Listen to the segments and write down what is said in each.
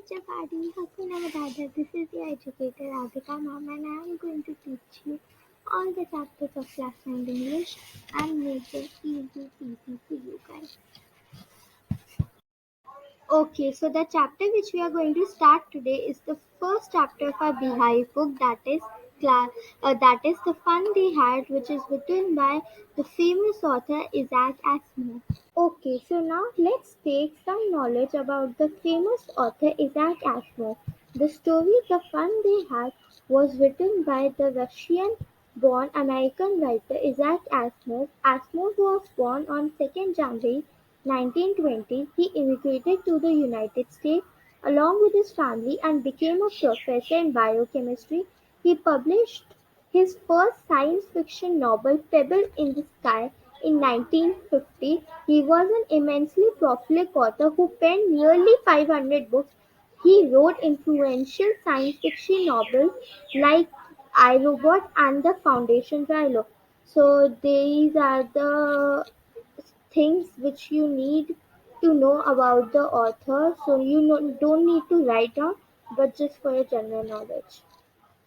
Chapati, Hakuna Matata. This is the educator Radhika Ma'am and I am going to teach you all the chapters of class 9 English and make them easy peasy for you guys. Okay, so the chapter which we are going to start today is the first chapter of our Beehive book, that is the fun they had, which is written by the famous author Isaac Asimov. Okay, so now let's take some knowledge about the famous author Isaac Asimov. The story The Fun They Had was written by the Russian-born American writer Isaac Asimov. Asimov was born on 2nd January 1920. He immigrated to the United States along with his family and became a professor in biochemistry. He published his first science fiction novel, Pebble in the Sky, in 1950. He was an immensely prolific author who penned nearly 500 books. He wrote influential science fiction novels like I, Robot and The Foundation Trilo. So these are the things which you need to know about the author. So don't need to write down, but just for your general knowledge.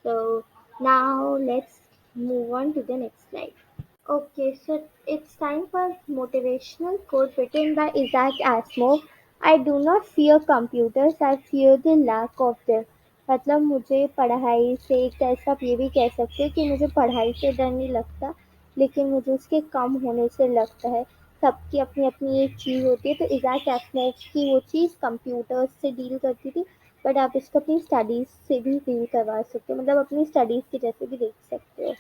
So now let's move on to the next slide. Okay, so it's time for motivational quote written by Isaac Asimov. I do not fear computers, I fear the lack of them. मतलब मुझे पढ़ाई से एक तरह से आप ये भी कह सकते हो कि मुझे पढ़ाई से डर नहीं लगता, लेकिन मुझे उसके कम होने से लगता है। सबकी अपनी अपनी एक चीज़ होती है, तो इज़ाक एसिमोव की वो चीज़ कंप्यूटर्स से डील करती थी, बट आप इसको अपनी स्टडीज़ से भी डील करवा सकते हो, मतलब अपनी स्टडीज़ के जैसे भी देख सकते हो।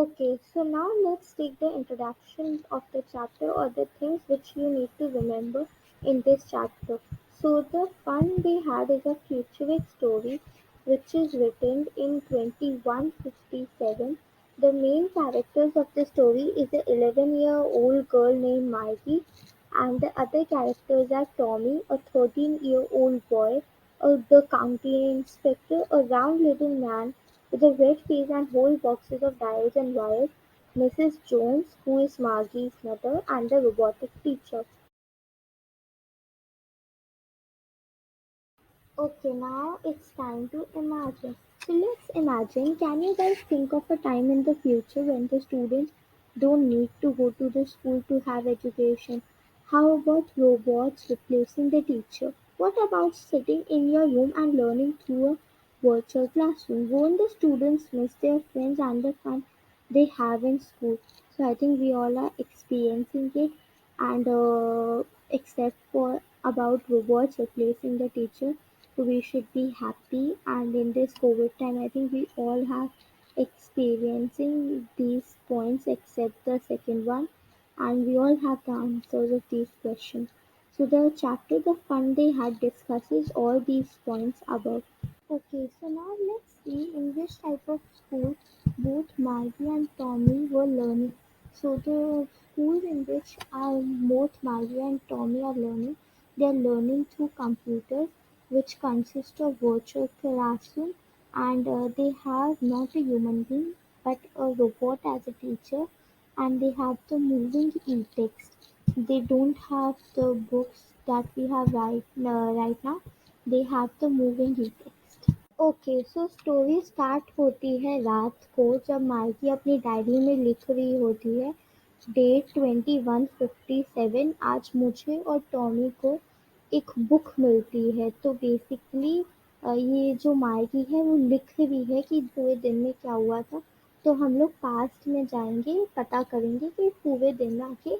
Okay, so now let's take the introduction of the chapter or the things which you need to remember in this chapter. So, The Fun They Had is a futuristic story which is written in 2157. The main characters of the story is an 11-year-old girl named Maggie, and the other characters are Tommy, a 13-year-old boy, the county inspector, a round little man with a red face and whole boxes of dials and wires, Mrs. Jones, who is Margie's mother, and the robotic teacher. Okay, now it's time to imagine. So let's imagine. Can you guys think of a time in the future when the students don't need to go to the school to have education? How about robots replacing the teacher? What about sitting in your room and learning through a virtual classroom? Won't the students miss their friends and the fun they have in school? So I think we all are experiencing it, and except for about robots replacing the teacher, so we should be happy. And in this COVID time, I think we all have experiencing these points except the second one, and we all have the answers of these questions. So the chapter The Fun They Had discusses all these points above. Okay, so now let's see in which type of school both Maggie and Tommy were learning. So the schools in which both Maggie and Tommy are learning, they are learning through computers, which consist of virtual classroom, and they have not a human being but a robot as a teacher, and they have the moving e-text. They don't have the books that we have right now. They have the moving e-text. Okay, so story start होती है रात को जब Mikey अपनी diary में लिख रही होती है, डेट 2157। आज मुझे और टॉमी को एक बुक मिलती है। तो बेसिकली ये जो माइकी है वो लिख रही है कि पूरे दिन में क्या हुआ था। तो हम लोग पास्ट में जाएंगे, पता करेंगे कि पूरे दिन में आके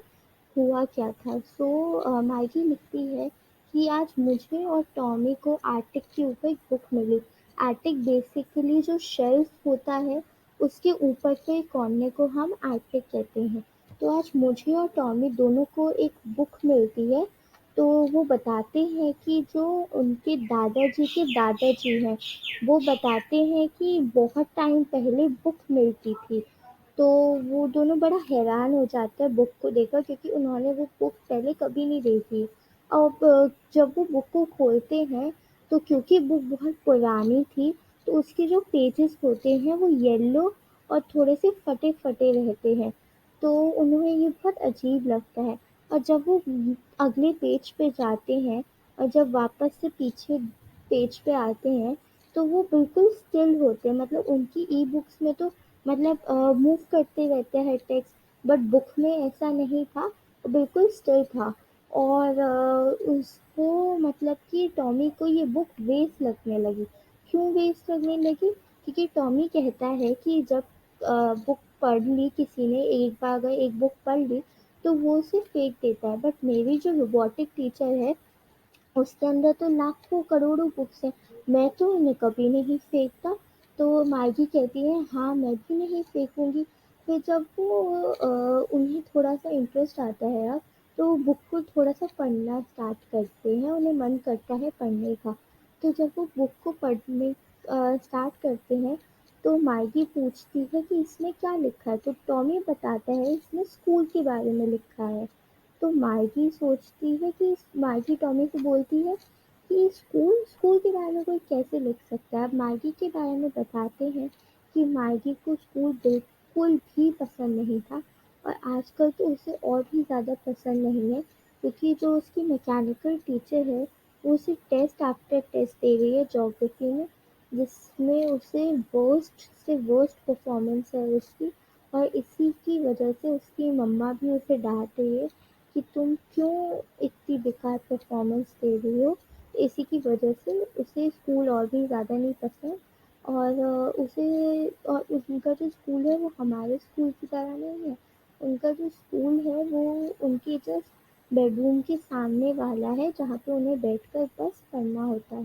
हुआ क्या था। सो माइकी लिखती है कि आज मुझे और टॉमी को आर्टिक के ऊपर एक बुक मिली। आर्टिक बेसिकली जो शेल्फ होता है, उसके ऊपर के कोने को हम आर्टिक कहते हैं। तो आज मुझे और टॉमी दोनों को एक बुक मिलती है। तो वो बताते हैं कि जो उनके दादाजी के दादाजी हैं, वो बताते हैं कि बहुत टाइम पहले बुक मिलती थी। तो वो दोनों बड़ा हैरान हो जाते हैं बुक को देखकर, क्योंकि उन्होंने वो बुक पहले कभी नहीं देखी। अब जब वो बुक को खोलते हैं, तो क्योंकि बुक बहुत पुरानी थी, तो उसके जो पेजेस होते हैं वो येलो और थोड़े से फटे-फटे रहते हैं। तो उन्हें ये बहुत अजीब लगता है, और जब वो अगले पेज पे जाते हैं और जब वापस से पीछे पेज पे आते हैं तो वो बिल्कुल स्टिल होते हैं, मतलब उनकी ई बुक्स में तो मतलब मूव करते रहते हैं टेक्स्ट, बट बुक में ऐसा नहीं था, वो बिल्कुल स्टिल था। और उसको मतलब कि टॉमी को ये बुक वेस्ट लगने लगी। क्यों वेस्ट लगने लगी? क्योंकि टॉमी कहता है कि जब बुक पढ़ ली किसी ने, एक बार अगर एक बुक पढ़ ली तो वो उसे फेंक देता है, बट मेरी जो रोबोटिक टीचर है उसके अंदर तो लाखों करोड़ों बुक्स हैं, मैं तो उन्हें कभी नहीं फेंकता। तो मार्गी कहती है हाँ मैं भी नहीं फेंकूंगी। फिर जब वो उन्हें थोड़ा सा इंटरेस्ट आता है अब, तो बुक को थोड़ा सा पढ़ना स्टार्ट करते हैं, उन्हें मन करता है पढ़ने का। तो जब वो बुक को पढ़ने स्टार्ट करते हैं तो मार्गी पूछती है कि इसमें क्या लिखा है, तो टॉमी बताता है इसमें स्कूल के बारे में लिखा है। तो मार्गी सोचती है कि मार्गी टॉमी को बोलती है कि स्कूल स्कूल के बारे में कोई कैसे लिख सकता है। अब मार्गी के बारे में बताते हैं कि मार्गी को स्कूल बिल्कुल भी पसंद नहीं था, और आजकल तो उसे और भी ज़्यादा पसंद नहीं है, क्योंकि जो उसकी मैकेनिकल टीचर है वो उसे टेस्ट आफ्टर टेस्ट दे रही है ज्योग्राफी में, जिसमें उसे वर्स्ट से वर्स्ट परफॉर्मेंस है उसकी। और इसी की वजह से उसकी मम्मा भी उसे डांट रही है कि तुम क्यों इतनी बेकार परफॉर्मेंस दे रही हो। इसी की वजह से उसे स्कूल और भी ज़्यादा नहीं पसंद। और उसे और उनका जो स्कूल है वो हमारे स्कूल की तरह नहीं है। उनका जो स्कूल है वो उनके जस्ट बेडरूम के सामने वाला है, जहाँ पे उन्हें बैठकर बस पढ़ना होता है।